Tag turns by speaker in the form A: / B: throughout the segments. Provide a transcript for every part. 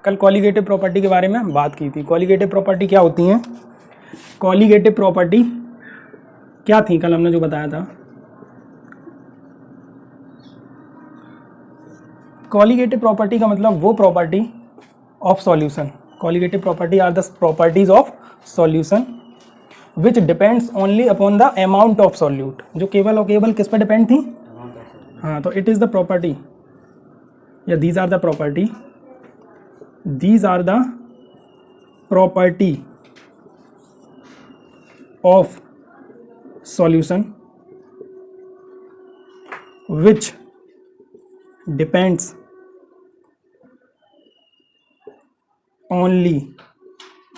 A: कल colligative property के बारे में बात की थी। कॉलिगेटिव प्रॉपर्टी क्या होती हैं? कॉलिगेटिव प्रॉपर्टी क्या थी कल हमने जो बताया था? कॉलिगेटिव प्रॉपर्टी का मतलब वो property of solution. Colligative property are the properties of solution which depends only upon the amount of solute. जो केवल और केवल किस पर डिपेंड थी? हाँ, तो इट इज द प्रॉपर्टी या these are the property, these are the property of solution which depends only,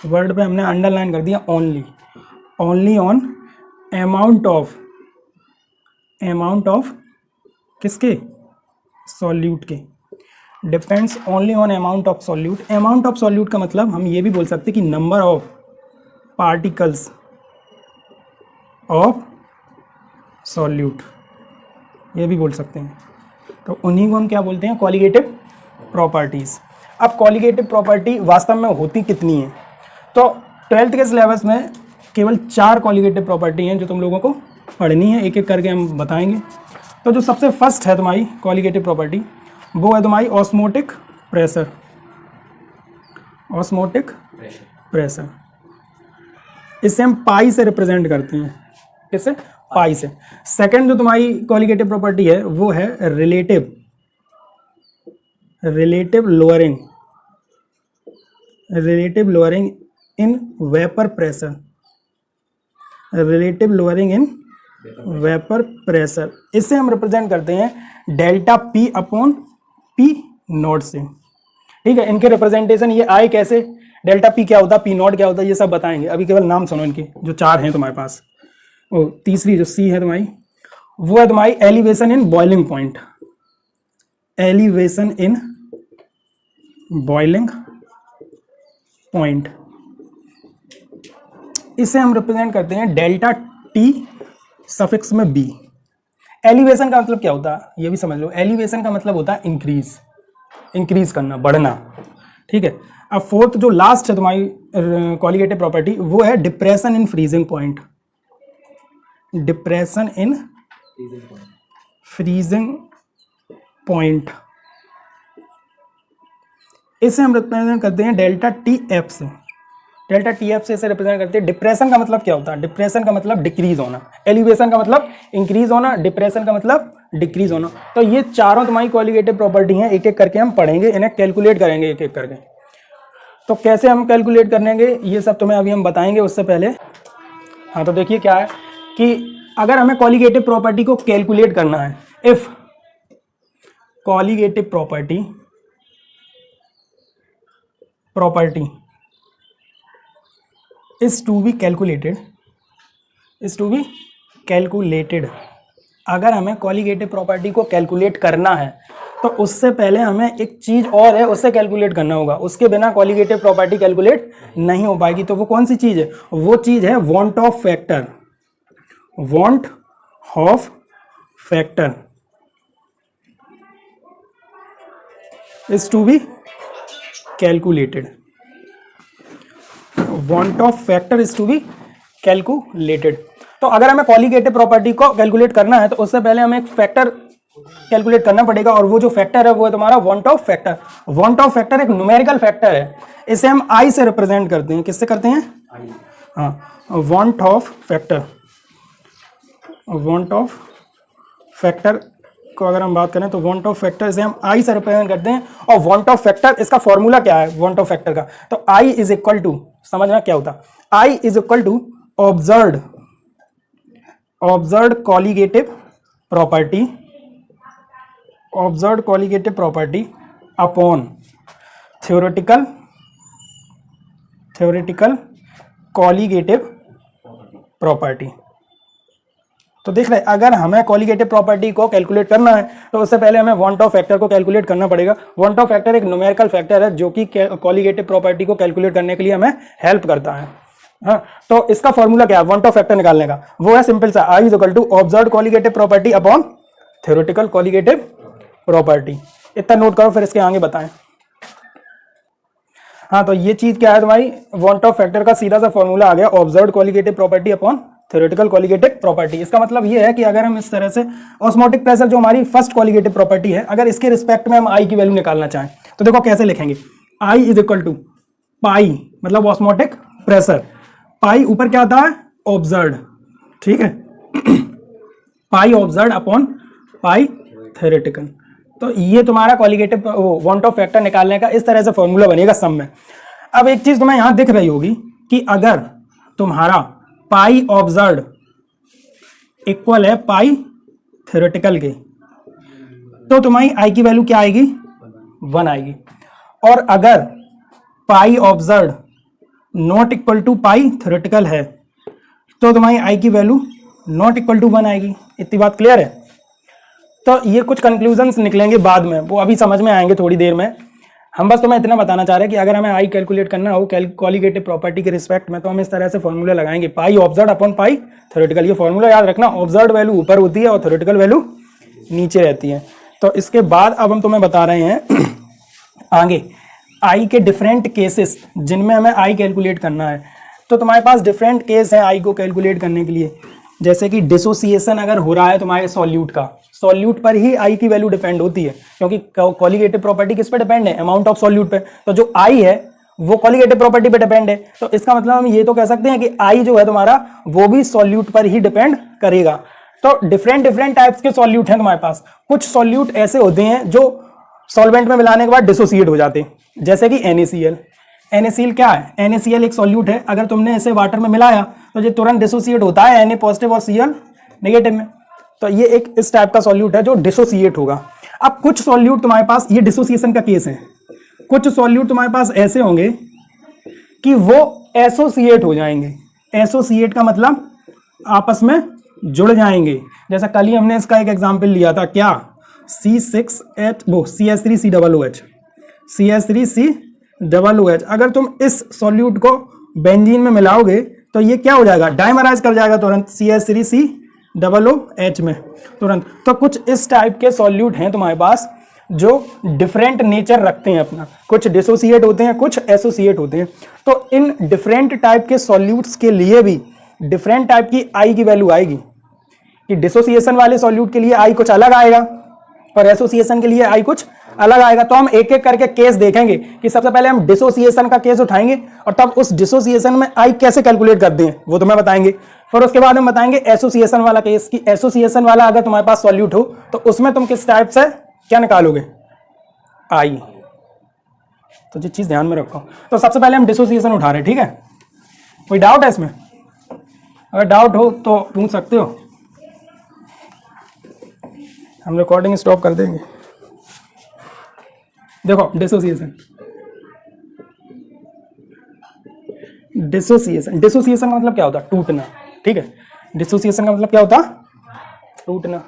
A: word पे हमने अंडरलाइन कर दिया only on amount of किसके? सॉल्यूट के। Depends only on amount of solute. Amount of solute का मतलब हम ये भी बोल सकते हैं कि number of particles of solute, ये भी बोल सकते हैं। तो उन्हीं को हम क्या बोलते हैं? Colligative properties. अब कॉलिगेटिव प्रॉपर्टी वास्तव में होती कितनी है? तो 12th के सिलेबस में केवल 4 कॉलिगेटिव प्रॉपर्टी हैं जो तुम लोगों को पढ़नी है, एक एक करके हम बताएंगे। तो जो सबसे फर्स्ट है तुम्हारी कॉलिगेटिव प्रॉपर्टी, वो है तुम्हारी ऑस्मोटिक प्रेशर। ऑस्मोटिक प्रेशर, इसे हम पाई से रिप्रेजेंट करते हैं। किससे? पाई से। सेकंड जो तुम्हारी कॉलिगेटिव प्रॉपर्टी है वो है relative lowering in vapour pressure. Relative lowering in vapour pressure, इसे हम रिप्रेजेंट करते हैं delta P upon P not से। ठीक है, इनके रिप्रेजेंटेशन ये आए कैसे? डेल्टा पी क्या होता है, पी नॉट क्या होता है, ये सब बताएंगे। अभी केवल नाम सुनो इनके, जो 4 हैं तुम्हारे पास। और तीसरी जो सी है तुम्हारी, वो है तुम्हारी elevation in boiling point. Elevation in boiling point, इसे हम रिप्रेजेंट करते हैं डेल्टा टी सफिक्स में बी। एलिवेशन का मतलब क्या होता है ये भी समझ लो। एलिवेशन का मतलब होता है इंक्रीज करना, बढ़ना। ठीक है। अब फोर्थ जो लास्ट है तुम्हारी कॉलिगेटिव प्रॉपर्टी, वो है depression in freezing point. Depression in freezing point, इसे हम रिप्रेजेंट करते हैं डेल्टा टी एफ से। डेल्टा टी एफ से इसे रिप्रेजेंट करते हैं। डिप्रेशन का मतलब क्या होता है? डिप्रेशन का मतलब डिक्रीज होना, एलिवेशन का मतलब इंक्रीज होना, डिप्रेशन का मतलब डिक्रीज होना। तो ये चारों तुम्हारी कॉलिगेटिव प्रॉपर्टी हैं, एक एक करके हम पढ़ेंगे, इन्हें कैलकुलेट करेंगे एक एक करके। तो कैसे हम कैलकुलेट करेंगे ये सब तुम्हें अभी हम बताएंगे। उससे पहले हाँ, तो देखिए क्या है कि अगर हमें कॉलिगेटिव प्रॉपर्टी को कैलकुलेट करना है, if colligative property is to be calculated, अगर हमें कॉलिगेटिव प्रॉपर्टी को कैलकुलेट करना है तो उससे पहले हमें एक चीज और है, उससे कैलकुलेट करना होगा। उसके बिना कॉलिगेटिव प्रॉपर्टी कैलकुलेट नहीं हो पाएगी। तो वो कौन सी चीज है? वो चीज है van't Hoff factor. Van't Hoff factor is to be calculated. Van't Hoff factor is to be calculated. तो अगर हमें कॉलिगेटिव प्रॉपर्टी को कैलकुलेट करना है तो उससे पहले हमें एक फैक्टर कैलकुलेट करना पड़ेगा, और वो जो फैक्टर है वो है तुम्हारा want Hoff factor. Van't Hoff factor एक न्यूमेरिकल फैक्टर है, इसे हम आई से रिप्रेजेंट करते हैं। किससे करते हैं? हाँ, want Hoff factor. Van't Hoff factor को अगर हम बात करें तो वांट ऑफ फैक्टर से हम आई से रिप्रेजेंट करते हैं। और वांट ऑफ फैक्टर, इसका फॉर्मूला क्या है वांट ऑफ फैक्टर का? तो आई इज इक्वल टू, समझना क्या होता है, i is equal to observed colligative property upon theoretical colligative property. तो देख रहे, अगर हमें कॉलिगेटिव प्रॉपर्टी को कैलकुलेट करना है तो उससे पहले हमें वांट ऑफ फैक्टर को कैलकुलेट करना पड़ेगा। वांट ऑफ फैक्टर एक न्यूमेरिकल फैक्टर है जो कि कॉलिगेटिव प्रॉपर्टी को कैलकुलेट करने के लिए हमें हेल्प करता है। हाँ, तो इसका फॉर्मूला क्या है वांट ऑफ फैक्टर निकालने का? वो है सिंपल सा, i is equal to observed colligative property upon theoretical colligative property. इतना नोट करो, फिर इसके आगे बताएं। हाँ, तो ये चीज क्या है तुम्हारी, वांट ऑफ फैक्टर का सीधा सा फॉर्मूला आ गया, observed colligative property upon theoretical colligative property. इसका मतलब ये है कि अगर हम इस तरह से ऑस्मोटिक प्रेशर जो हमारी फर्स्ट कॉलिगेटिव प्रॉपर्टी है, अगर इसके रिस्पेक्ट में हम आई की वैल्यू निकालना चाहें तो देखो कैसे लिखेंगे, आई इज इक्वल टू पाई मतलब ऑस्मोटिक प्रेशर, पाई ऊपर क्या आता है ऑब्जर्व्ड, ठीक है, पाई ऑब्जर्व्ड अपॉन पाई थ्योरेटिकल। तो ये तुम्हारा कॉलिगेटिव वांट ऑफ फैक्टर निकालने का इस तरह से फॉर्मूला बनेगा सम में। अब एक चीज तुम्हें यहां दिख रही होगी कि अगर तुम्हारा पाई ऑब्जर्व्ड इक्वल है पाई थ्योरेटिकल के, तो तुम्हारी आई की वैल्यू क्या आएगी, 1 आएगी। और अगर pi observed not equal to pi theoretical है तो तुम्हारी आई की वैल्यू नॉट इक्वल टू 1 आएगी। इतनी बात क्लियर है। तो ये कुछ कंक्लूजन्स निकलेंगे बाद में, वो अभी समझ में आएंगे थोड़ी देर में। हम बस तुम्हें इतना बताना चाह रहे हैं कि अगर हमें आई कैलकुलेट करना हो कॉलिगेटिव प्रॉपर्टी के रिस्पेक्ट में, तो हम इस तरह से फॉर्मूला लगाएंगे, पाई ऑब्जर्व्ड अपॉन पाई थ्योरेटिकल। ये फॉर्मूला याद रखना, ऑब्जर्व्ड वैल्यू ऊपर होती है और थ्योरेटिकल वैल्यू नीचे रहती है। तो इसके बाद अब हम तुम्हें बता रहे हैं आगे आई के डिफरेंट केसेस जिनमें हमें आई कैलकुलेट करना है। तो तुम्हारे पास डिफरेंट केस है आई को कैलकुलेट करने के लिए, जैसे कि डिसोसिएशन अगर हो रहा है तुम्हारे सॉल्यूट का, सॉल्यूट पर ही आई की वैल्यू डिपेंड होती है, क्योंकि कॉलिगेटिव प्रॉपर्टी किस पे डिपेंड है, अमाउंट ऑफ सॉल्यूट पे। तो जो आई है वो कॉलिगेटिव प्रॉपर्टी पे डिपेंड है। तो इसका मतलब हम ये तो कह सकते हैं कि आई जो है तुम्हारा वो भी सॉल्यूट पर ही डिपेंड करेगा। तो डिफरेंट टाइप्स के सॉल्यूट हैं तुम्हारे पास। कुछ सॉल्यूट ऐसे होते हैं जो सॉल्वेंट में मिलाने के बाद डिसोसिएट हो जाते हैं, जैसे कि NaCl। NaCl क्या है, NaCl एक सॉल्यूट है, अगर तुमने इसे वाटर में मिलाया तो ये तुरंत डिसोसिएट होता है Na पॉजिटिव और Cl नेगेटिव में। तो ये एक इस टाइप का सॉल्यूट है जो डिसोसिएट होगा। अब कुछ सॉल्यूट तुम्हारे पास, ये डिसोसिएशन का केस है, कुछ सॉल्यूट तुम्हारे पास ऐसे होंगे कि वो एसोसिएट हो जाएंगे। एसोसिएट का मतलब आपस में जुड़ जाएंगे। जैसा कल ही हमने इसका एक एग्जाम्पल लिया था, क्या, CH3COOH, CH3COOH। अगर तुम इस सॉल्यूट को बेंजीन में मिलाओगे तो ये क्या हो जाएगा, डाइमराइज कर जाएगा तुरंत CH3COOH में तुरंत। तो कुछ इस टाइप के सॉल्यूट हैं तुम्हारे पास जो डिफरेंट नेचर रखते हैं अपना, कुछ डिसोसिएट होते हैं, कुछ एसोसिएट होते हैं। तो इन डिफरेंट टाइप के सॉल्यूट्स के लिए भी डिफरेंट टाइप की आई की वैल्यू आएगी, कि डिसोसिएशन वाले सॉल्यूट के लिए आई कुछ अलग आएगा और एसोसिएशन के लिए आई कुछ अलग आएगा। तो हम एक एक करके केस देखेंगे कि सबसे पहले हम डिसोसिएशन का केस उठाएंगे और तब उस डिसोसिएशन में आई कैसे कैलकुलेट करते हैं वो तुम्हें बताएंगे। फिर उसके बाद हम बताएंगे एसोसिएशन वाला केस, कि एसोसिएशन वाला अगर तुम्हारे पास सॉल्यूट हो तो उसमें तुम किस टाइप से क्या निकालोगे, आई। तो ये चीज ध्यान में रखो। तो सबसे पहले हम डिसोसिएशन उठा रहे हैं, ठीक है। कोई डाउट है इसमें? अगर डाउट हो तो पूछ सकते हो, हम रिकॉर्डिंग स्टॉप कर देंगे। देखो डिसोसिएशन, डिसोसिएशन का मतलब क्या होता है, टूटना, ठीक है। डिसोसिएशन का मतलब क्या होता है, टूटना,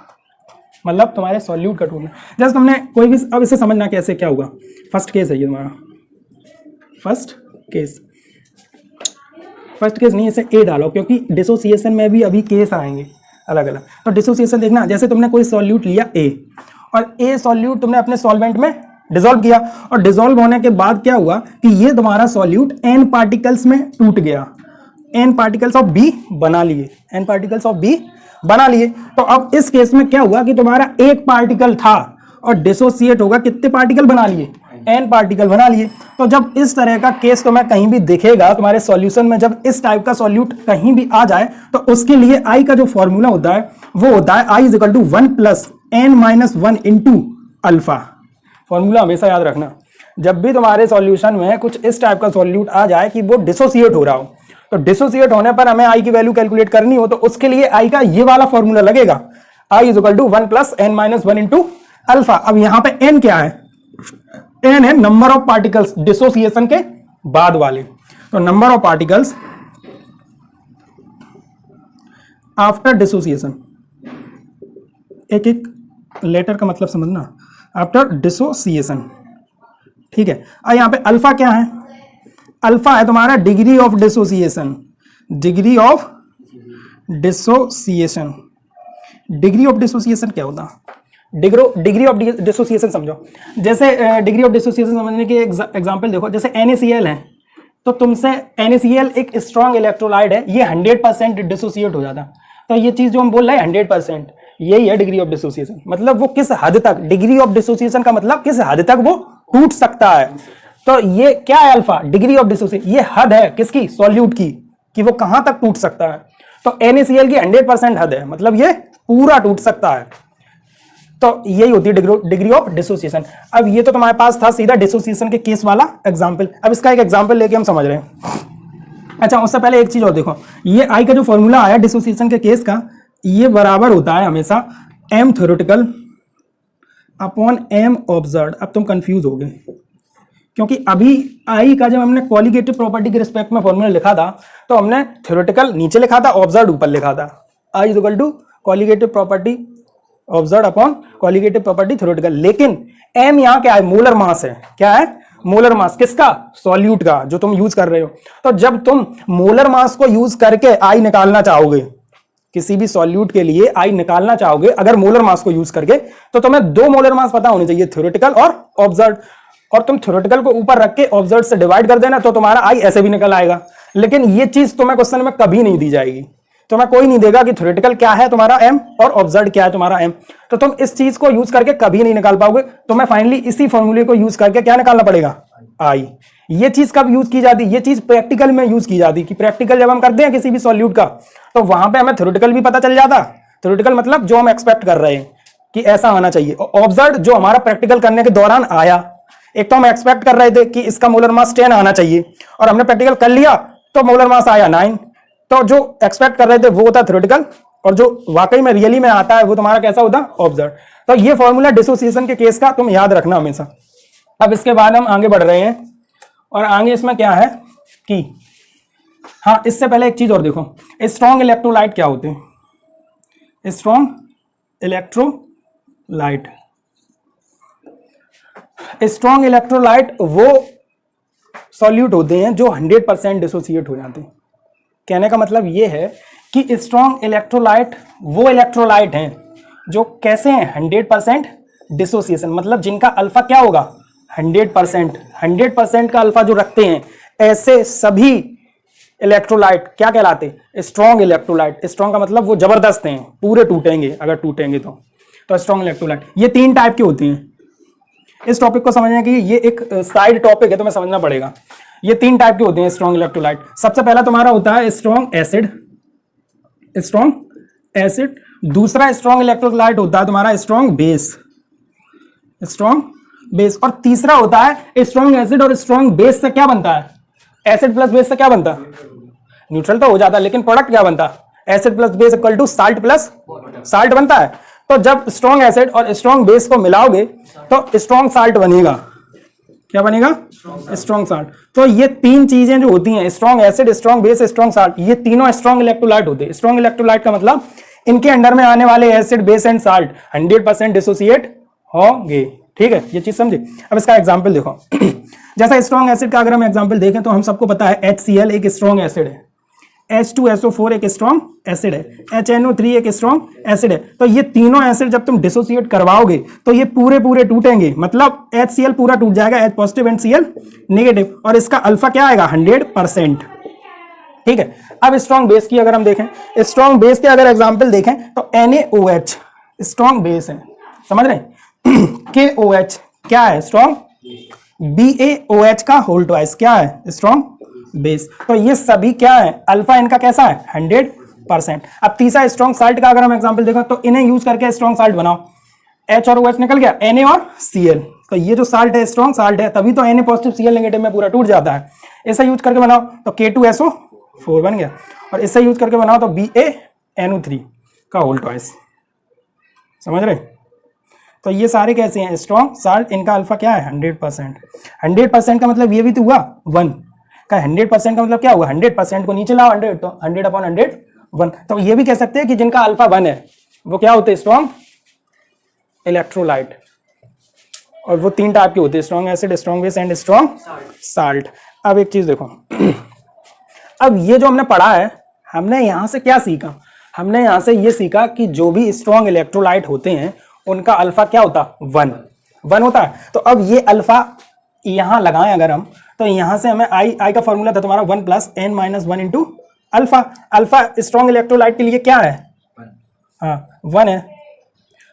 A: मतलब तुम्हारे सॉल्यूट का टूटना। जैसे तुमने कोई भी, अब इसे समझना कैसे क्या होगा। फर्स्ट केस है ये तुम्हारा, फर्स्ट केस नहीं, इसे ए डालो क्योंकि डिसोसिएशन में भी अभी केस आएंगे अलग अलग। तो डिसोसिएशन देखना, जैसे तुमने कोई सॉल्यूट लिया ए और ए सॉल्यूट तुमने अपने सॉल्वेंट में डिसॉल्व किया और डिसॉल्व होने के बाद क्या हुआ कि ये तुम्हारा सॉल्यूट एन पार्टिकल्स में टूट गया, एन पार्टिकल्स ऑफ बी बना लिए, एन पार्टिकल्स ऑफ बी बना लिए। तो अब इस केस में क्या हुआ कि तुम्हारा एक पार्टिकल था और डिसोसिएट होगा, कितने पार्टिकल बना लिए, एन पार्टिकल बना लिए। तो जब इस तरह का केस तुम्हें कहीं भी दिखेगा तुम्हारे सॉल्यूशन में, जब इस टाइप का सॉल्यूट कहीं भी आ जाए तो उसके लिए आई का जो फॉर्मूला होता है वो होता है i is equal to 1 + n-1 into alpha. Formula हमेशा याद रखना, जब भी तुम्हारे सॉल्यूशन में कुछ इस टाइप का सॉल्यूट आ जाए कि वो डिसोसिएट हो रहा हो, तो डिसोसिएट होने पर हमें आई की वैल्यू कैलकुलेट करनी हो तो उसके लिए आई का ये वाला फॉर्मूला लगेगा, i is equal to 1 + n-1 into alpha. अब यहां पे n क्या है, n है नंबर ऑफ पार्टिकल्स डिसोसिएशन के बाद वाले। तो number of particles after dissociation, एक एक लेटर का मतलब समझना, आफ्टर डिसोसिएशन, ठीक है। अब यहां पे अल्फा क्या है, अल्फा है तुम्हारा degree of dissociation, degree of dissociation. Degree of dissociation क्या होता, डिग्री ऑफ डिसोसिएशन समझो। जैसे डिग्री ऑफ डिसोसिएशन समझने के एग्जांपल देखो, जैसे NaCl है तो तुमसे NaCl एक स्ट्रॉन्ग इलेक्ट्रोलाइट है, ये 100% डिसोसिएट हो जाता। तो ये चीज जो हम बोल रहे हैं 100%, यही है डिग्री ऑफ डिसोसिएशन। मतलब वो किस हद तक, डिग्री ऑफ डिसोसिएशन का मतलब किस हद तक वो टूट सकता है। तो ये क्या है अल्फा, डिग्री ऑफ डिसोसिएशन, ये हद है किसकी, सॉल्यूट की, कि वो कहां तक टूट सकता है। तो NaCl की 100% हद है, मतलब ये पूरा टूट सकता है। तो यही होती है डिग्री ऑफ डिसोसिएशन। अब ये तो तुम्हारे पास था सीधा डिसोसिएशन के केस वाला एग्जांपल। अब इसका एक एग्जांपल लेके हम समझ रहे हैं। अच्छा, उससे पहले एक चीज और देखो, ये आई का जो फॉर्मूला आया डिसोसिएशन के केस का, ये बराबर होता है हमेशा m theoretical upon m observed. अब तुम कंफ्यूज हो गए, क्योंकि अभी आई का जब हमने क्वालिटेटिव प्रॉपर्टी के रिस्पेक्ट में फॉर्मूला लिखा था तो हमने थ्योरेटिकल नीचे लिखा था, ऑब्जर्व्ड ऊपर लिखा था। I is equal to qualitative property observed upon qualitative property theoretical. लेकिन m यहाँ क्या है, मोलर मास है। क्या है, मोलर मास, किसका, सॉल्यूट का, जो तुम यूज कर रहे हो। तो जब तुम मोलर मास को यूज करके आई निकालना चाहोगे, किसी भी सॉल्यूट के लिए आई निकालना चाहोगे अगर मोलर मास को यूज करके, तो तुम्हें दो मोलर मास पता होने चाहिए, थ्योरेटिकल और ऑब्जर्व्ड। और तुम थ्योरेटिकल को ऊपर रख के ऑब्जर्व्ड से डिवाइड कर देना तो तुम्हारा आई ऐसे भी निकल आएगा। लेकिन ये चीज तुम्हें क्वेश्चन में कभी नहीं दी जाएगी, तुम्हें कोई नहीं देगा कि थ्योरेटिकल क्या है तुम्हारा m और ऑब्जर्व्ड क्या है तुम्हारा m। तो तुम इस चीज को यूज करके कभी नहीं निकाल पाओगे। तुम्हें फाइनली इसी फॉर्मूले को यूज करके क्या निकालना पड़ेगा, i। ये चीज कब यूज की जाती, ये चीज प्रैक्टिकल में यूज की जाती, कि प्रैक्टिकल जब हम करते हैं किसी भी सॉल्यूट का तो वहां पे हमें थ्योरेटिकल भी पता चल जाता। थ्योरेटिकल मतलब जो हम एक्सपेक्ट कर रहे हैं कि ऐसा आना चाहिए, और ऑब्जर्व्ड जो हमारा प्रैक्टिकल करने के दौरान आया। एक तो हम एक्सपेक्ट कर रहे थे कि इसका मोलर मास 10 आना चाहिए, और हमने प्रैक्टिकल कर लिया तो मोलर मास आया 9। तो जो एक्सपेक्ट कर रहे थे वो होता है थ्योरेटिकल, और जो वाकई में रियली में आता है वो तुम्हारा कैसा होता है, ऑब्जर्व्ड। तो ये फॉर्मूला डिसोसिएशन के केस का तुम याद रखना हमेशा। अब इसके बाद हम आगे बढ़ रहे हैं, और आगे इसमें क्या है कि हाँ, इससे पहले एक चीज और देखो, स्ट्रॉन्ग इलेक्ट्रोलाइट क्या होते हैं। स्ट्रॉन्ग इलेक्ट्रोलाइट, स्ट्रॉन्ग इलेक्ट्रोलाइट वो सॉल्यूट होते हैं जो 100% डिसोसिएट हो जाते हैं। कहने का मतलब ये है कि स्ट्रॉन्ग इलेक्ट्रोलाइट वो इलेक्ट्रोलाइट हैं जो कैसे हैं, 100% डिसोसिएशन, मतलब जिनका अल्फा क्या होगा, 100% का अल्फा जो रखते हैं, ऐसे सभी इलेक्ट्रोलाइट क्या कहलाते, स्ट्रॉन्ग इलेक्ट्रोलाइट। स्ट्रॉन्ग का मतलब वो जबरदस्त हैं, पूरे टूटेंगे अगर टूटेंगे तो स्ट्रॉन्ग इलेक्ट्रोलाइट। ये 3 टाइप के होती हैं। इस टॉपिक को समझने के लिए ये एक साइड टॉपिक है, तो मैं समझना पड़ेगा। ये 3 टाइप के होते हैं स्ट्रॉन्ग इलेक्ट्रोलाइट। सबसे पहला तुम्हारा होता है स्ट्रॉन्ग एसिड, स्ट्रॉन्ग एसिड। दूसरा स्ट्रॉन्ग इलेक्ट्रोलाइट होता है तुम्हारा स्ट्रॉन्ग बेस, स्ट्रॉन्ग बेस। और तीसरा होता है स्ट्रॉन्ग एसिड और स्ट्रॉन्ग बेस से क्या बनता है, एसिड प्लस बेस से क्या बनता है, न्यूट्रल तो हो जाता है, लेकिन प्रोडक्ट क्या बनता है, acid plus base equal to salt plus salt बनता है। तो जब स्ट्रॉन्ग एसिड और स्ट्रॉन्ग बेस को मिलाओगे तो स्ट्रॉन्ग साल्ट बनेगा। क्या बनेगा, स्ट्रॉन्ग साल्ट। तो ये 3 चीजें जो होती हैं, strong acid, strong base, strong salt, ये तीनों स्ट्रॉन्ग इलेक्ट्रोलाइट होते हैं। स्ट्रॉन्ग इलेक्ट्रोलाइट का मतलब इनके अंडर में आने वाले acid, base and salt 100% dissociate होंगे। ठीक है, ये चीज समझे। अब इसका एग्जांपल देखो जैसा स्ट्रॉन्ग एसिड का अगर हम एग्जांपल देखें तो हम सबको पता है HCl एक स्ट्रॉन्ग एसिड है, H2SO4 एक स्ट्रॉन्ग एसिड है, HNO3 एक स्ट्रॉन्ग एसिड है। तो ये तीनों एसिड जब तुम डिसोसिएट करवाओगे तो ये पूरे टूटेंगे, मतलब HCl पूरा टूट जाएगा, H positive and Cl negative, और इसका अल्फा क्या आएगा, 100%। ठीक है। अब स्ट्रॉन्ग बेस की अगर हम देखें, स्ट्रॉन्ग बेस के अगर एग्जांपल देखें तो NaOH स्ट्रॉन्ग बेस है, समझ रहे हैं। KOH क्या है, स्ट्रॉन्ग, BaOH का होल ट्वाइस क्या है, स्ट्रॉन्ग बेस। तो ये सभी क्या है, अल्फा इनका कैसा है, 100%। अब तीसरा स्ट्रॉन्ग साल्ट का अगर हम एग्जांपल देखें तो इन्हें यूज करके स्ट्रॉन्ग साल्ट बनाओ। H और OH निकल गया, Na और Cl। तो ये जो साल्ट है स्ट्रॉन्ग साल्ट है, तभी तो Na पॉजिटिव Cl नेगेटिव में पूरा टूट जाता है। इसे यूज करके बनाओ तो K2SO4 बन गया, और इसे यूज करके बनाओ तो BaNO3 का होल ट्वाइस। समझ रहे। तो ये सारे कैसे हैं, स्ट्रॉन्ग साल्ट, इनका अल्फा क्या है, 100%। 100% का मतलब ये भी तो हुआ 1 का, 100% का मतलब क्या हुआ, 100% को नीचे लाओ 100, तो 100/100 1। तो ये भी कह सकते हैं कि जिनका अल्फा 1 है वो क्या होते हैं, स्ट्रॉन्ग इलेक्ट्रोलाइट। और वो 3 टाइप के होते हैं, strong acid, strong base and strong salt. अब एक चीज देखो अब ये जो हमने पढ़ा है, हमने यहां से क्या सीखा, हमने यहां से ये सीखा कि जो भी स्ट्रॉन्ग इलेक्ट्रोलाइट होते हैं उनका अल्फा क्या होता, 1 होता है। तो अब ये अल्फा यहां लगाएं अगर हम, तो यहां से हमें आई का फॉर्मूला था तुम्हारा 1 + n - 1 into alpha. Alpha strong electrolyte के लिए क्या है, हाँ 1 है।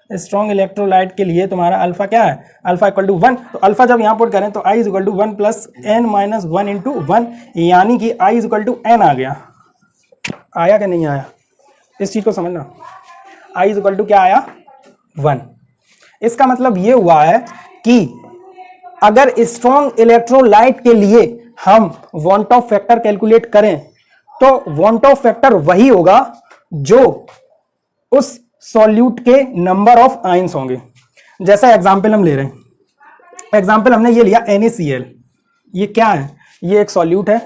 A: स्ट्रॉन्ग इलेक्ट्रोलाइट के लिए तुम्हारा अल्फा क्या है, अल्फा इक्वल टू 1। तो अल्फा जब यहाँ पुट करें तो I equal to 1 + n - 1 into 1, यानी कि I इक्वल टू n आ गया। आया कि नहीं आया, इस चीज को समझना। I इक्वल टू क्या आया, 1। इसका मतलब ये हुआ है कि अगर स्ट्रॉन्ग इलेक्ट्रोलाइट के लिए हम वॉन्ट ऑफ फैक्टर कैलकुलेट करें तो वॉन्ट ऑफ फैक्टर वही होगा जो उस सॉल्यूट के नंबर ऑफ आयंस होंगे। जैसा एग्जांपल हम ले रहे हैं, एग्जांपल हमने ये लिया NaCl। ये क्या है, ये एक सॉल्यूट है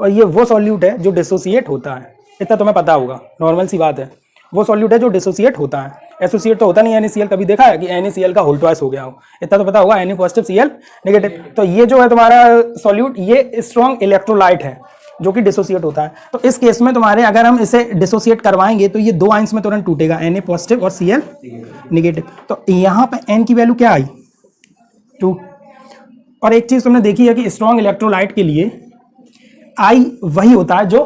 A: और ये वो सॉल्यूट है जो डिसोसिएट होता है। इतना तुम्हें पता होगा, नॉर्मल सी बात है। वो सॉल्यूट है जो डिसोसिएट होता है, एसोसिएट तो होता नहीं। NaCl कभी देखा है कि NaCl का होल ट्वाइस हो गया हो, इतना तो पता होगा, Na पॉजिटिव Cl नेगेटिव। तो ये जो है तुम्हारा सॉल्यूट, ये स्ट्रॉन्ग इलेक्ट्रोलाइट है जो कि डिसोसिएट होता है। तो इस केस में तुम्हारे अगर हम इसे डिसोसिएट करवाएंगे तो ये 2 आयंस में तुरंत टूटेगा, Na पॉजिटिव और Cl नेगेटिव। तो यहाँ पे n की वैल्यू क्या आई, 2। और एक चीज तुमने देखी है कि स्ट्रॉन्ग इलेक्ट्रोलाइट के लिए I वही होता है जो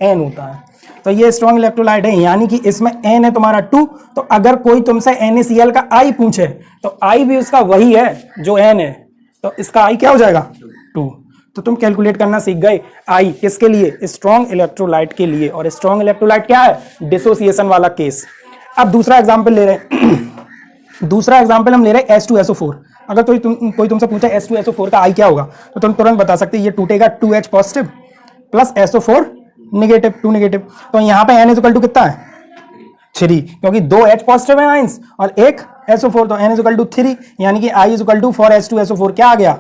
A: n होता है। तो ये स्ट्रॉन्ग इलेक्ट्रोलाइट है, यानी कि इसमें n है तुम्हारा 2। तो अगर कोई तुमसे NaCl का I पूछे तो I भी उसका वही है जो n है, तो इसका I क्या हो जाएगा, 2। तो तुम कैलकुलेट करना सीख गए I किसके लिए, स्ट्रॉन्ग इलेक्ट्रोलाइट के लिए। और स्ट्रॉन्ग इलेक्ट्रोलाइट क्या है, डिसोसिएशन वाला केस। अब दूसरा एग्जाम्पल ले रहे हैं दूसरा एग्जाम्पल हम ले रहे हैं H2SO4। अगर कोई तुमसे पूछे H2SO4 का I क्या होगा तो तुम तुरंत बता सकते ये टूटेगा 2H positive plus SO4 negative, 2 negative. तो यहाँ पे n इक्वल टू कितना है, 3, क्योंकि 2 H पॉजिटिव है आइंस और एक SO4, तो n इक्वल टू 3, यानी कि I equal to for H2SO4 क्या आ गया,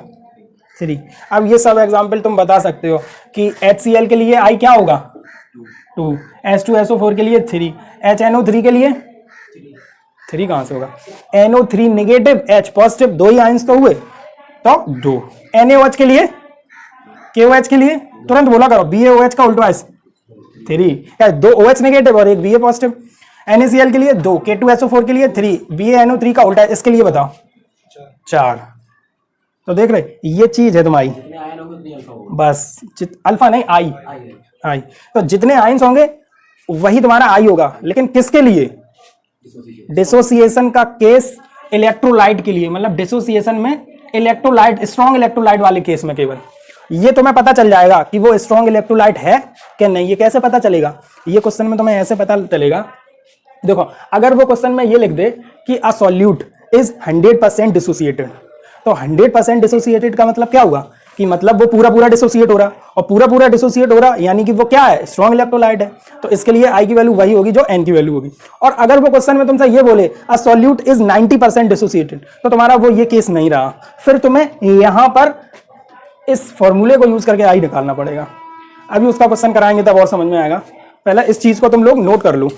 A: 3। अब ये सब एग्जाम्पल तुम बता सकते हो कि HCl के लिए I क्या होगा, 2, H2SO4 के लिए 3, HNO3 के लिए 3 कहां से होगा, NO3 नेगेटिव H पॉजिटिव, 2 ही आइंस तो हुए, तो 2। NaOH के लिए, KOH के लिए तुरंत बोला करो, BaOH का उल्टा 3, 2 OH नेगेटिव और 1 Ba पॉजिटिव। NaCl के लिए 2, K2SO4 के लिए 3, BaNO3 का उल्टा, इसके लिए बताओ 4। तो देख रहे, ये चीज है तुम्हारी, बस अल्फा नहीं आई। तो जितने आयंस होंगे वही तुम्हारा आई होगा, लेकिन किसके लिए, डिसोसिएशन का केस इलेक्ट्रोलाइट के लिए, मतलब डिसोसिएशन में इलेक्ट्रोलाइट, स्ट्रॉन्ग इलेक्ट्रोलाइट वाले केस में केवल ये तुम्हें पता चल जाएगा कि वो स्ट्रॉन्ग इलेक्ट्रोलाइट है कि नहीं। ये कैसे पता चलेगा, ये क्वेश्चन में तुम्हें ऐसे पता चलेगा। देखो, अगर वो क्वेश्चन में ये लिख दे कि अ सॉल्यूट इज 100% डिसोसिएटेड, तो 100% डिसोसिएटेड का मतलब क्या हुआ कि मतलब वो पूरा डिसोसिएट हो रहा, और पूरा डिसोसिएट हो रहा यानी कि वो क्या है, स्ट्रॉन्ग इलेक्ट्रोलाइट है। तो इसके लिए आई की वैल्यू वही होगी जो एन की वैल्यू होगी। और अगर वो क्वेश्चन में तुमसे ये बोले अ सॉल्यूट इज 90% डिसोसिएटेड, तो तुम्हारा वो ये केस नहीं रहा, फिर तुम्हें यहां पर इस फॉर्मूले को यूज करके आई निकालना पड़ेगा। अभी उसका क्वेश्चन कराएंगे तब और समझ में आएगा, पहले इस चीज को तुम लोग नोट कर लो।